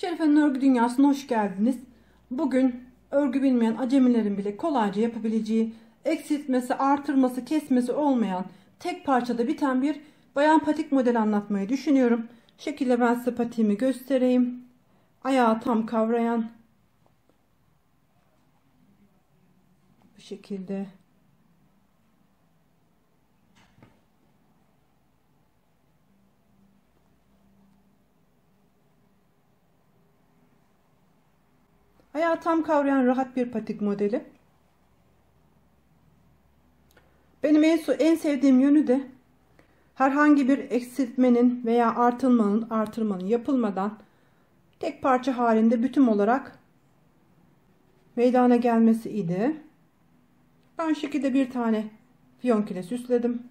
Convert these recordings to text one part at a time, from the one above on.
Şerife'nin örgü dünyasına hoş geldiniz. Bugün örgü bilmeyen acemilerin bile kolayca yapabileceği, eksiltmesi, artırması, kesmesi olmayan, tek parçada biten bir bayan patik modeli anlatmayı düşünüyorum. Şekilde ben size patiğimi göstereyim. Ayağı tam kavrayan bu şekilde. Ayağı tam kavrayan rahat bir patik modeli. Benim en sevdiğim yönü de herhangi bir eksiltmenin veya artırmanın yapılmadan tek parça halinde bütün olarak meydana gelmesi idi. Ben şekilde bir tane fiyonk ile süsledim.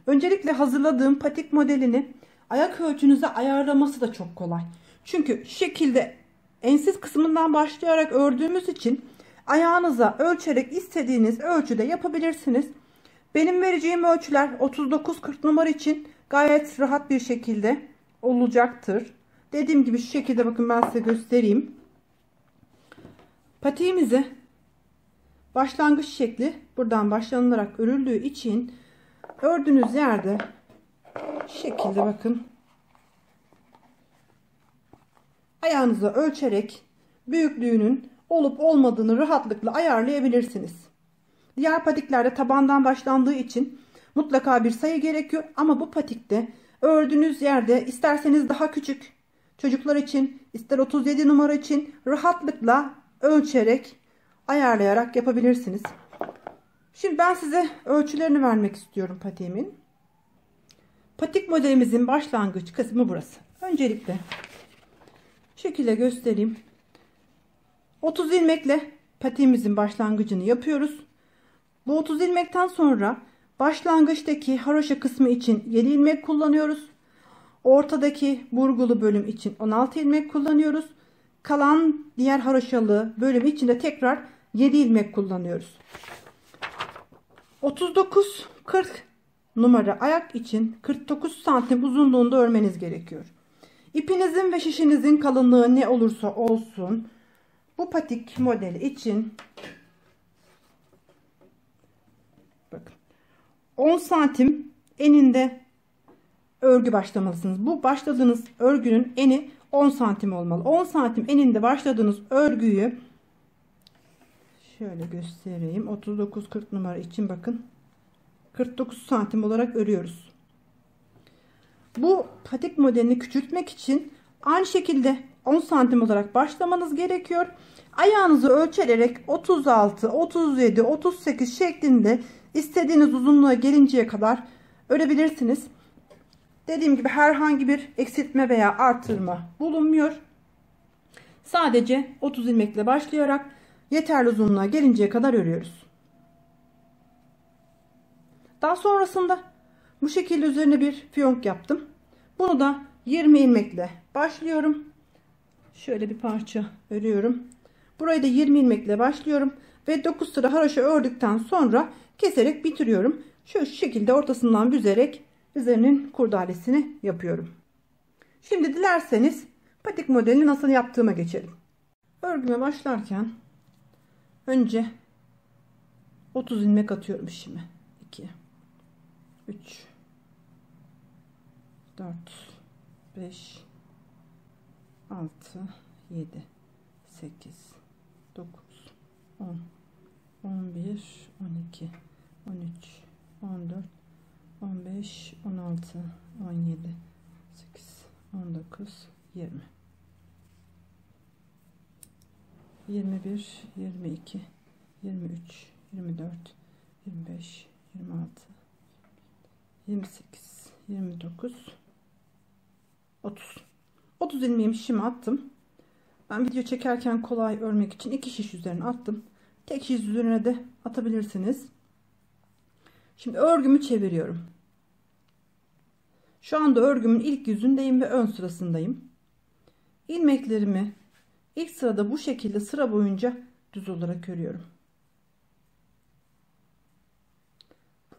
Öncelikle hazırladığım patik modelini ayak ölçünüze ayarlaması da çok kolay. Çünkü şekilde ensiz kısmından başlayarak ördüğümüz için ayağınıza ölçerek istediğiniz ölçüde yapabilirsiniz. Benim vereceğim ölçüler 39-40 numara için gayet rahat bir şekilde olacaktır. Dediğim gibi şu şekilde, bakın ben size göstereyim. Patiğimizi başlangıç şekli buradan başlanılarak örüldüğü için ördüğünüz yerde şu şekilde bakın ayağınıza ölçerek büyüklüğünün olup olmadığını rahatlıkla ayarlayabilirsiniz. Diğer patiklerde tabandan başlandığı için mutlaka bir sayı gerekiyor ama bu patikte ördüğünüz yerde isterseniz daha küçük çocuklar için, ister 37 numara için rahatlıkla ölçerek ayarlayarak yapabilirsiniz. Şimdi ben size ölçülerini vermek istiyorum patiğimin. Patik modelimizin başlangıç kısmı burası. Öncelikle şekilde göstereyim. 30 ilmekle patiğimizin başlangıcını yapıyoruz. Bu 30 ilmekten sonra başlangıçtaki haroşa kısmı için 7 ilmek kullanıyoruz. Ortadaki burgulu bölüm için 16 ilmek kullanıyoruz. Kalan diğer haroşalı bölüm için de tekrar 7 ilmek kullanıyoruz. 39-40 numara ayak için 49 santim uzunluğunda örmeniz gerekiyor. İpinizin ve şişinizin kalınlığı ne olursa olsun bu patik modeli için bakın 10 santim eninde örgü başlamalısınız. Bu başladığınız örgünün eni 10 santim olmalı. 10 santim eninde başladığınız örgüyü şöyle göstereyim. 39-40 numara için bakın 49 santim olarak örüyoruz. Bu patik modelini küçültmek için aynı şekilde 10 santim olarak başlamanız gerekiyor. Ayağınızı ölçerek 36, 37, 38 şeklinde istediğiniz uzunluğa gelinceye kadar örebilirsiniz. Dediğim gibi herhangi bir eksiltme veya artırma bulunmuyor. Sadece 30 ilmekle başlayarak yeterli uzunluğa gelinceye kadar örüyoruz. Daha sonrasında bu şekilde üzerine bir fiyonk yaptım. Bunu da 20 ilmekle başlıyorum. Şöyle bir parça örüyorum. Burayı da 20 ilmekle başlıyorum ve 9 sıra haroşa ördükten sonra keserek bitiriyorum. Şu şekilde ortasından büzerek üzerinin kurdalesini yapıyorum. Şimdi dilerseniz patik modelini nasıl yaptığıma geçelim. Örgüme başlarken önce 30 ilmek atıyorum şimdi. 2 3 4 5 6 7 8 9 10 11 12 13 14 15 16 17 18 19 20 21 22 23 24 25 26 28 29 30 ilmeğimi şimdi attım. Ben video çekerken kolay örmek için 2 şiş üzerine attım. Tek şiş üzerine de atabilirsiniz. Şimdi örgümü çeviriyorum. Şu anda örgümün ilk yüzündeyim ve ön sırasındayım. İlmeklerimi ilk sırada bu şekilde sıra boyunca düz olarak örüyorum.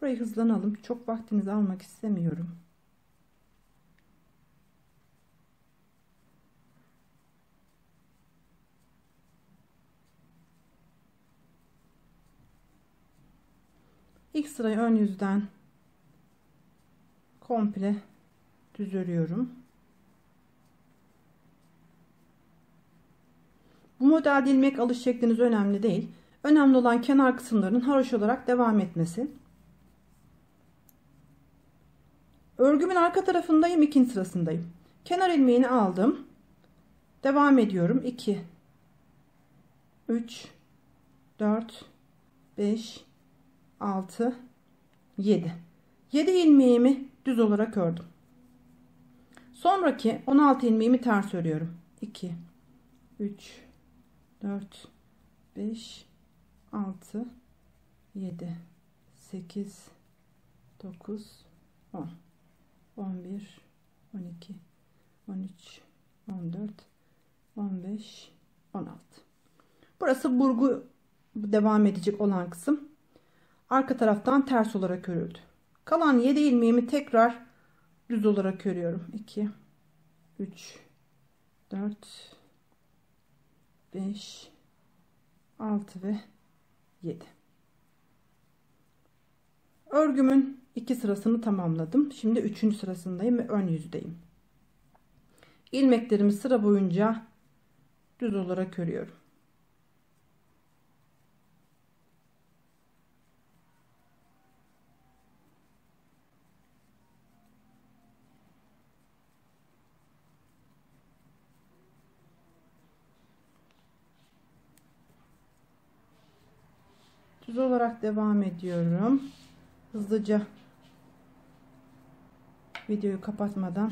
Burayı hızlanalım. Çok vaktinizi almak istemiyorum. İlk sırayı ön yüzden komple düz örüyorum. Bu modelde ilmek alış şekliniz önemli değil. Önemli olan kenar kısımlarının haroş olarak devam etmesi. Örgümün arka tarafındayım, ikinci sırasındayım. Kenar ilmeğini aldım. Devam ediyorum. 2 3 4 5 6 7 ilmeğimi düz olarak ördüm. Sonraki 16 ilmeğimi ters örüyorum. 2 3 4 5 6 7 8 9 10 11 12 13 14 15 16. Burası burgu devam edecek olan kısım. Arka taraftan ters olarak örüldü. Kalan 7 ilmeğimi tekrar düz olarak örüyorum. 2 3 4 5 6 ve 7. Örgümün 2 sırasını tamamladım. Şimdi 3. sırasındayım ve ön yüzdeyim. İlmeklerimi sıra boyunca düz olarak örüyorum. Düz olarak devam ediyorum. Hızlıca videoyu kapatmadan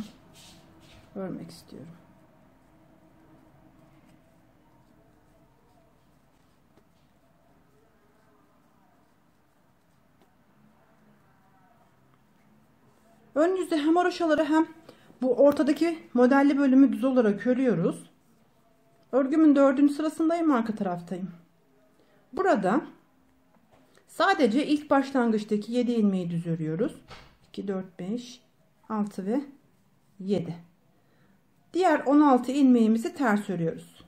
örmek istiyorum. Ön yüzde hem haroşaları hem bu ortadaki modelli bölümü düz olarak örüyoruz. Örgümün 4. sırasındayım, arka taraftayım. Burada sadece ilk başlangıçtaki 7 ilmeği düz örüyoruz. 2 4 5 6 ve 7. Diğer 16 ilmeğimizi ters örüyoruz.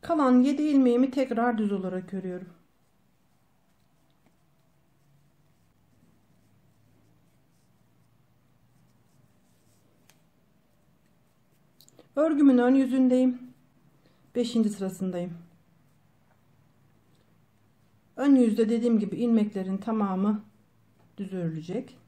Kalan 7 ilmeğimi tekrar düz olarak örüyorum. Örgümün ön yüzündeyim. 5. sırasındayım. Ön yüzde dediğim gibi ilmeklerin tamamı düz örülecek.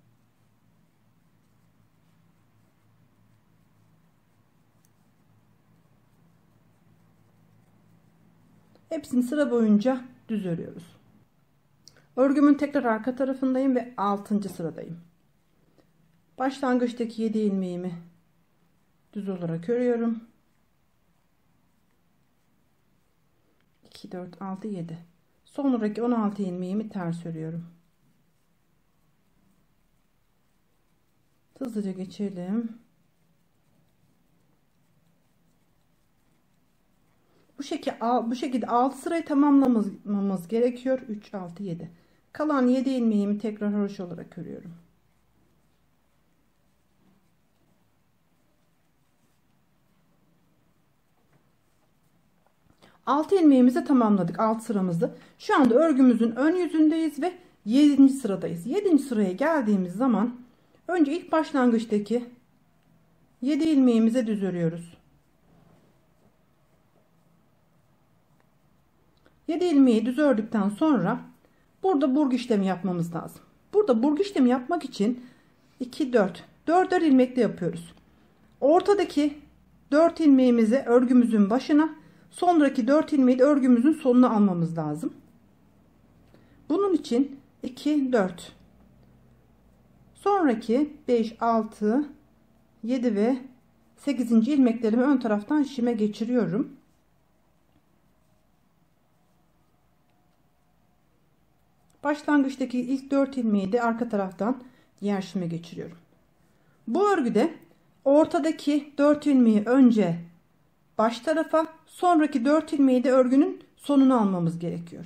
Hepsini sıra boyunca düz örüyoruz. Örgümün tekrar arka tarafındayım ve 6. sıradayım. Başlangıçtaki 7 ilmeğimi düz olarak örüyorum. 2 4 6 7. Sonraki 16 ilmeğimi ters örüyorum. Hızlıca geçelim. Bu şekilde 6 sırayı tamamlamamız gerekiyor. 3 6 7. Kalan 7 ilmeğimi tekrar haroşa olarak örüyorum. Altı ilmeğimizi tamamladık, 6 sıramızı. Şu anda örgümüzün ön yüzündeyiz ve 7. sıradayız. 7. sıraya geldiğimiz zaman önce ilk başlangıçtaki 7 ilmeğimize düz örüyoruz. 7 ilmeği düz ördükten sonra burada burgu işlemi yapmamız lazım. Burada burgu işlemi yapmak için 2 4 4'er ilmekle yapıyoruz. Ortadaki 4 ilmeğimizi örgümüzün başına, sonraki 4 ilmeği de örgümüzün sonuna almamız lazım. Bunun için 2 4, sonraki 5 6 7 ve 8. ilmeklerimi ön taraftan şişime geçiriyorum. Başlangıçtaki ilk 4 ilmeği de arka taraftan diğer şişime geçiriyorum. Bu örgüde ortadaki 4 ilmeği önce baş tarafa, sonraki 4 ilmeği de örgünün sonuna almamız gerekiyor.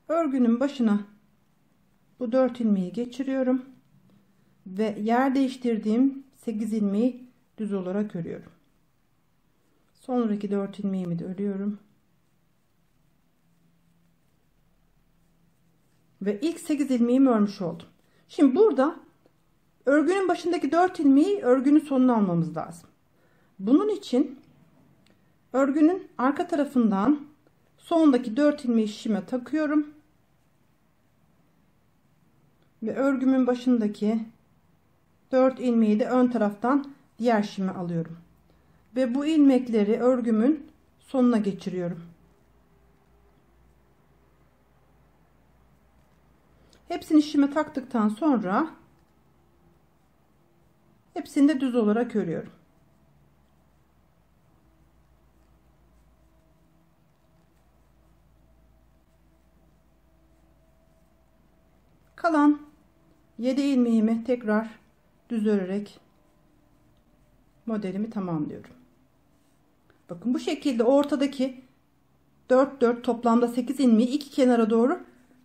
Örgünün başına Bu 4 ilmeği geçiriyorum ve yer değiştirdiğim 8 ilmeği düz olarak örüyorum. Sonraki 4 ilmeğimi de örüyorum. Ve ilk 8 ilmeğimi örmüş oldum. Şimdi burada örgünün başındaki 4 ilmeği örgünün sonuna almamız lazım. Bunun için örgünün arka tarafından sondaki 4 ilmeği şişime takıyorum. Ve örgümün başındaki 4 ilmeği de ön taraftan diğer şişime alıyorum. Ve bu ilmekleri örgümün sonuna geçiriyorum. Hepsini şişime taktıktan sonra hepsini de düz olarak örüyorum. Kalan 7 ilmeğimi tekrar düz örerek modelimi tamamlıyorum. Bakın bu şekilde ortadaki 4 toplamda 8 ilmeği iki kenara doğru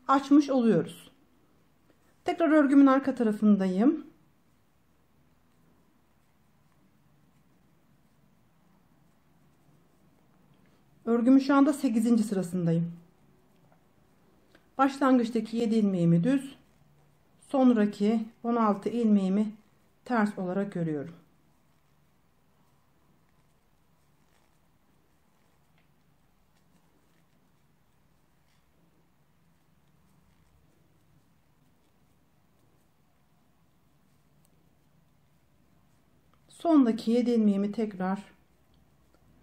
açmış oluyoruz. Tekrar örgümün arka tarafındayım. Örgümün şu anda 8. sırasındayım. Başlangıçtaki 7 ilmeğimi düz, sonraki 16 ilmeğimi ters olarak örüyorum. Sondaki 7 ilmeğimi tekrar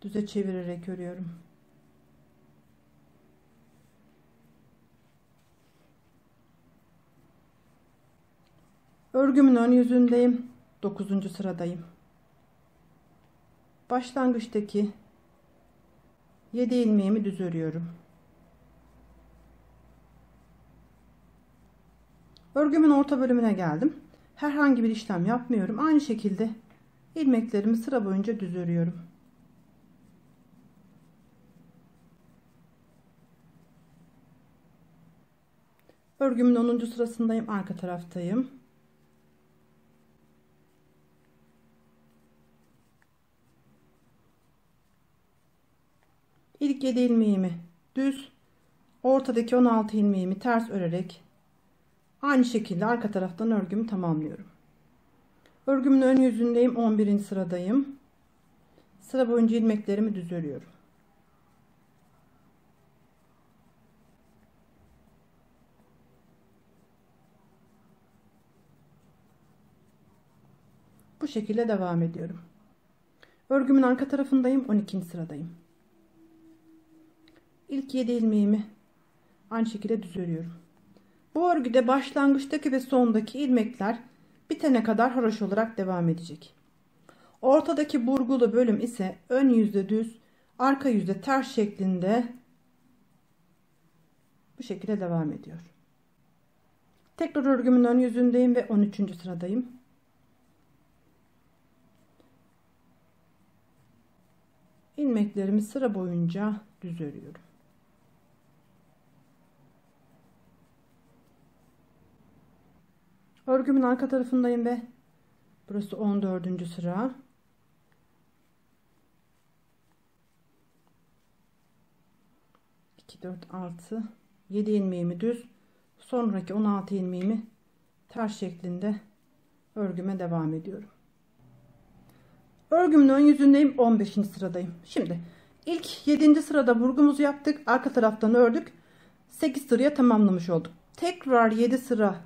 düze çevirerek örüyorum. Örgümün ön yüzündeyim. 9. sıradayım. Başlangıçtaki 7 ilmeğimi düz örüyorum. Örgümün orta bölümüne geldim. Herhangi bir işlem yapmıyorum. Aynı şekilde ilmeklerimi sıra boyunca düz örüyorum. Örgümün 10. sırasındayım. Arka taraftayım. İlk 7 ilmeğimi düz, ortadaki 16 ilmeğimi ters örerek aynı şekilde arka taraftan örgümü tamamlıyorum. Örgümün ön yüzündeyim. 11. sıradayım. Sıra boyunca ilmeklerimi düz örüyorum. Bu şekilde devam ediyorum. Örgümün arka tarafındayım. 12. sıradayım. İlk 7 ilmeğimi aynı şekilde düz örüyorum. Bu örgüde başlangıçtaki ve sondaki ilmekler bitene kadar haroşa olarak devam edecek. Ortadaki burgulu bölüm ise ön yüzde düz, arka yüzde ters şeklinde bu şekilde devam ediyor. Tekrar örgümün ön yüzündeyim ve 13. sıradayım. İlmeklerimi sıra boyunca düz örüyorum. Örgümün arka tarafındayım ve burası 14. sıra. İki, 4, 6, 7 ilmeğimi düz, sonraki 16 ilmeğimi ters şeklinde örgüme devam ediyorum. Örgümün ön yüzündeyim. 15. sıradayım. Şimdi ilk 7. sırada burgumuzu yaptık. Arka taraftan ördük. 8 sıraya tamamlamış olduk. Tekrar 7 sıra,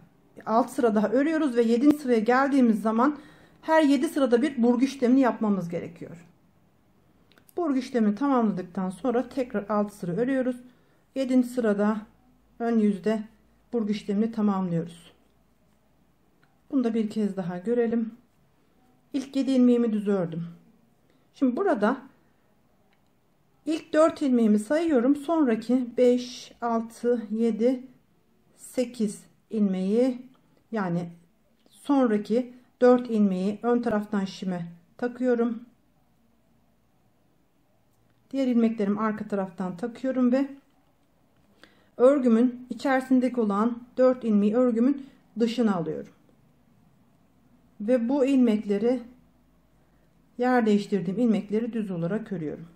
6 sıra daha örüyoruz ve 7. sıraya geldiğimiz zaman her 7 sırada bir burgu işlemini yapmamız gerekiyor. Burgu işlemini tamamladıktan sonra tekrar 6 sıra örüyoruz. 7. sırada ön yüzde burgu işlemini tamamlıyoruz. Bunu da bir kez daha görelim. İlk 7 ilmeğimi düz ördüm. Şimdi burada ilk 4 ilmeğimi sayıyorum. Sonraki 5, 6, 7, 8 ilmeği, yani sonraki 4 ilmeği ön taraftan şişime takıyorum. Diğer ilmeklerimi arka taraftan takıyorum ve örgümün içerisindeki olan 4 ilmeği örgümün dışına alıyorum. Ve bu ilmekleri, yer değiştirdiğim ilmekleri düz olarak örüyorum.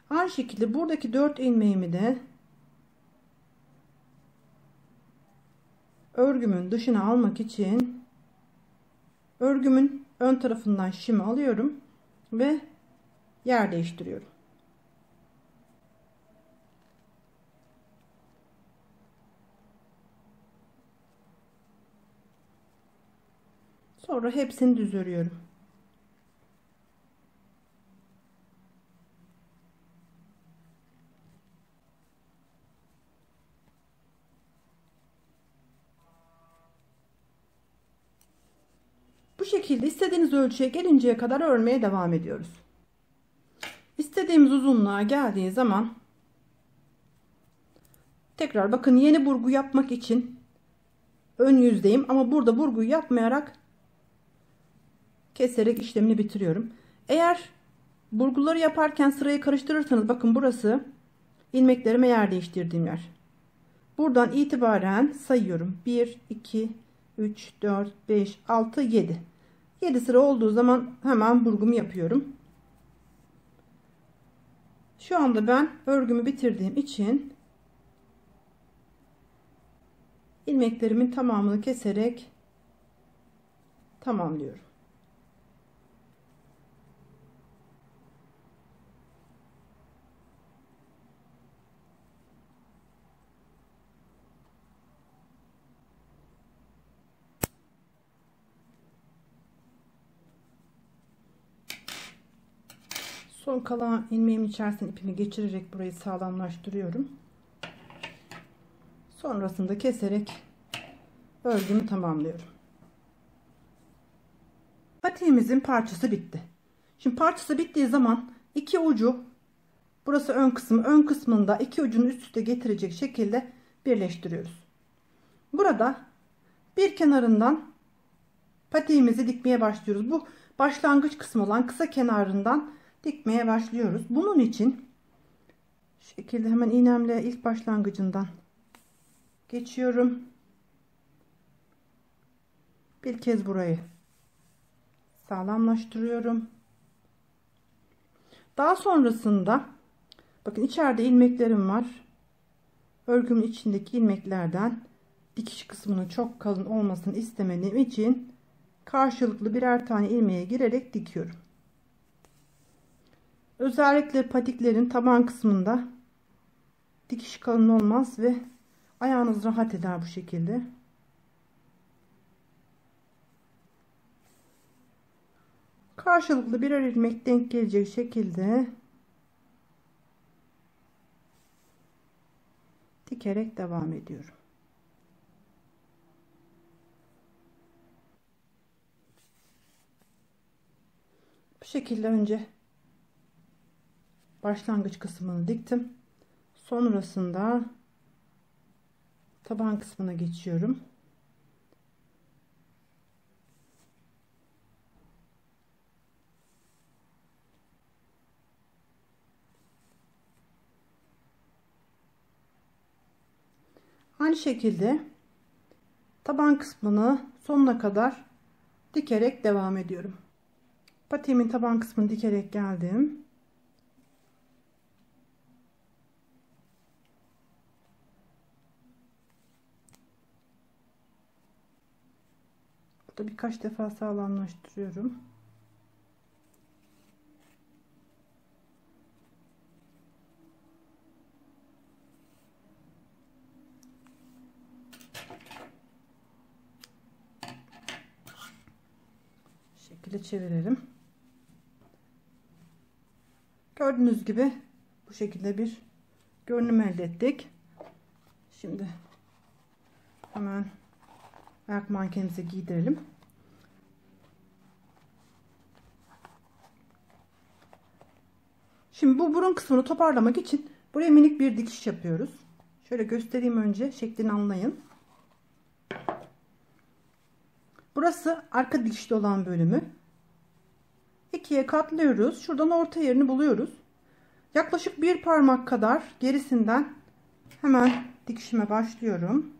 Aynı şekilde buradaki 4 ilmeğimi de örgümün dışına almak için örgümün ön tarafından şişimi alıyorum ve yer değiştiriyorum. Sonra hepsini düz örüyorum. Bu şekilde istediğiniz ölçüye gelinceye kadar örmeye devam ediyoruz. İstediğimiz uzunluğa geldiği zaman tekrar bakın, yeni burgu yapmak için ön yüzdeyim ama burada burguyu yapmayarak keserek işlemini bitiriyorum. Eğer burguları yaparken sırayı karıştırırsanız bakın, burası ilmeklerime yer değiştirdiğim yer. Buradan itibaren sayıyorum. 1 2 3 4 5 6 7. 7 sıra olduğu zaman hemen burgumu yapıyorum. Şu anda ben örgümü bitirdiğim için ilmeklerimin tamamını keserek tamamlıyorum. Son kalan ilmeğimin içerisine ipimi geçirerek burayı sağlamlaştırıyorum. Sonrasında keserek örgümü tamamlıyorum. Patiğimizin parçası bitti. Şimdi parçası bittiği zaman iki ucu, burası ön kısmı, ön kısmında iki ucunu üst üste getirecek şekilde birleştiriyoruz. Burada bir kenarından patiğimizi dikmeye başlıyoruz. Bu başlangıç kısmı olan kısa kenarından dikmeye başlıyoruz. Bunun için şu şekilde hemen iğnemle ilk başlangıcından geçiyorum. Bir kez burayı sağlamlaştırıyorum. Daha sonrasında bakın, içeride ilmeklerim var. Örgümün içindeki ilmeklerden dikiş kısmının çok kalın olmasını istemediğim için karşılıklı birer tane ilmeğe girerek dikiyorum. Özellikle patiklerin taban kısmında dikiş kalın olmaz ve ayağınız rahat eder bu şekilde. Karşılıklı birer ilmek denk gelecek şekilde dikerek devam ediyorum. Bu şekilde önce başlangıç kısmını diktim. Sonrasında taban kısmına geçiyorum. Aynı şekilde taban kısmını sonuna kadar dikerek devam ediyorum. Patiğimin taban kısmını dikerek geldim. Burada birkaç defa sağlamlaştırıyorum. Şekilde çevirelim. Gördüğünüz gibi bu şekilde bir görünüm elde ettik. Şimdi hemen ayak mankenimize giydirelim. Şimdi bu burun kısmını toparlamak için buraya minik bir dikiş yapıyoruz. Şöyle göstereyim, önce şeklini anlayın. Burası arka dikişli olan bölümü. İkiye katlıyoruz. Şuradan orta yerini buluyoruz. Yaklaşık bir parmak kadar gerisinden hemen dikişime başlıyorum.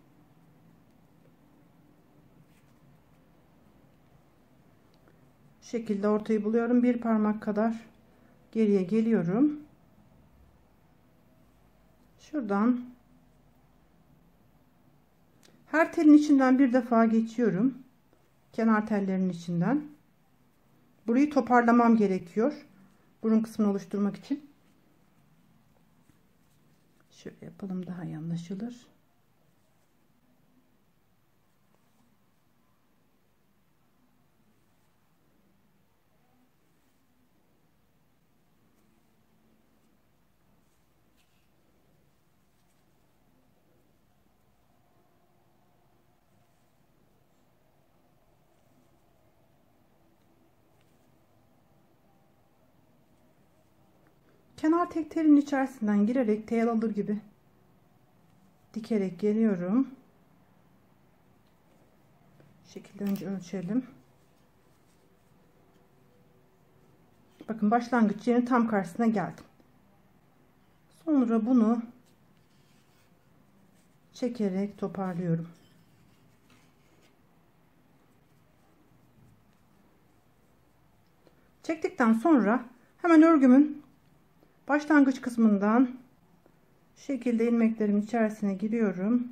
Bu şekilde ortayı buluyorum. Bir parmak kadar geriye geliyorum. Şuradan her telin içinden bir defa geçiyorum. Kenar tellerinin içinden. Burayı toparlamam gerekiyor. Burun kısmını oluşturmak için. Şöyle yapalım, daha iyi anlaşılır. Kenar tek telin içerisinden girerek tel alır gibi dikerek geliyorum. Bu şekilde önce ölçelim. Bakın, başlangıç yerinin tam karşısına geldim. Sonra bunu çekerek toparlıyorum. Çektikten sonra hemen örgümün başlangıç kısmından şu şekilde ilmeklerimin içerisine giriyorum.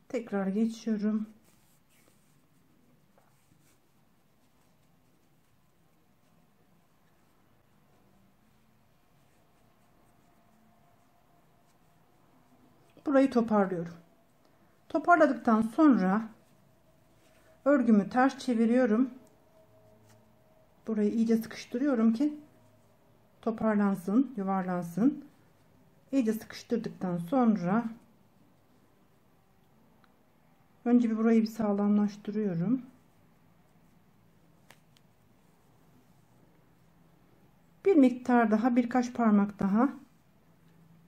Tekrar geçiyorum. Burayı toparlıyorum. Toparladıktan sonra örgümü ters çeviriyorum. Burayı iyice sıkıştırıyorum ki toparlansın, yuvarlansın. İyice sıkıştırdıktan sonra önce burayı bir sağlamlaştırıyorum. Bir miktar daha, birkaç parmak daha,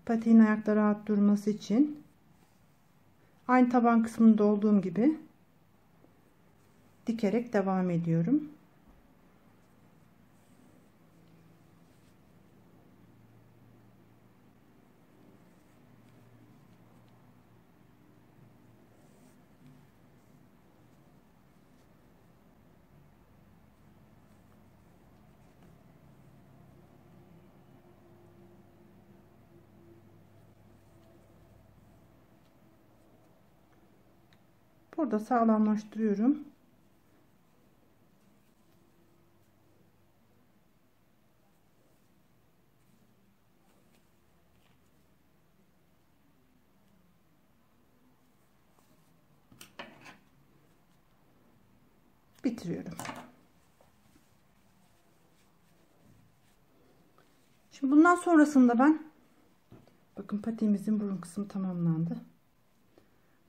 patiğin ayakta rahat durması için aynı taban kısmında olduğum gibi dikerek devam ediyorum. Burada sağlamlaştırıyorum. Bitiriyorum. Şimdi bundan sonrasında ben, bakın, patiğimizin burun kısmı tamamlandı.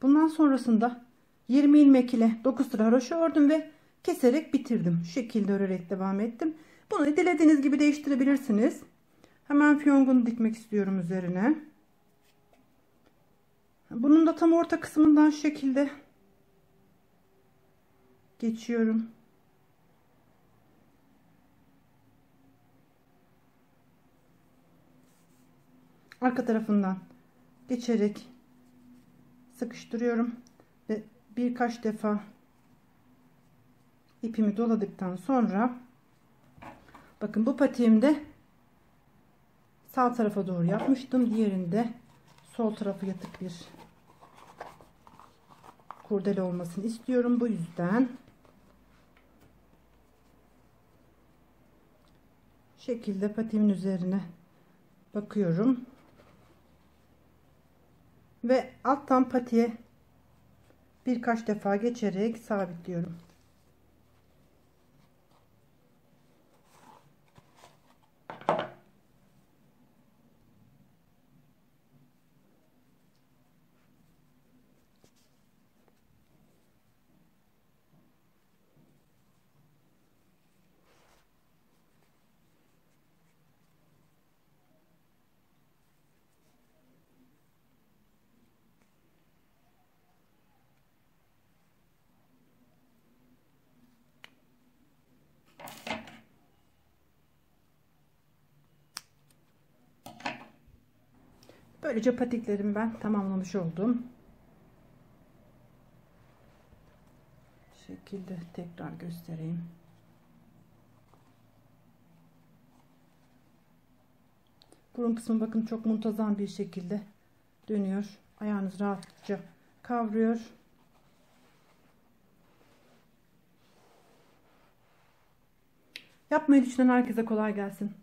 Bundan sonrasında 20 ilmek ile 9 sıra haroşa ördüm ve keserek bitirdim. Şu şekilde örerek devam ettim. Bunu dilediğiniz gibi değiştirebilirsiniz. Hemen fiyongunu dikmek istiyorum üzerine. Bunun da tam orta kısmından şu şekilde geçiyorum. Arka tarafından geçerek sıkıştırıyorum ve birkaç defa ipimi doladıktan sonra, bakın, bu patiğimde sağ tarafa doğru yapmıştım. Diğerinde sol tarafı yatık bir kurdele olmasını istiyorum. Bu yüzden şekilde patiğimin üzerine bakıyorum ve alttan patiğe birkaç defa geçerek sabitliyorum. Böylece patiklerimi ben tamamlamış oldum. Şekilde tekrar göstereyim. Burun kısmı bakın çok muntazam bir şekilde dönüyor. Ayağınız rahatça kavruyor. Yapmayı düşünen herkese kolay gelsin.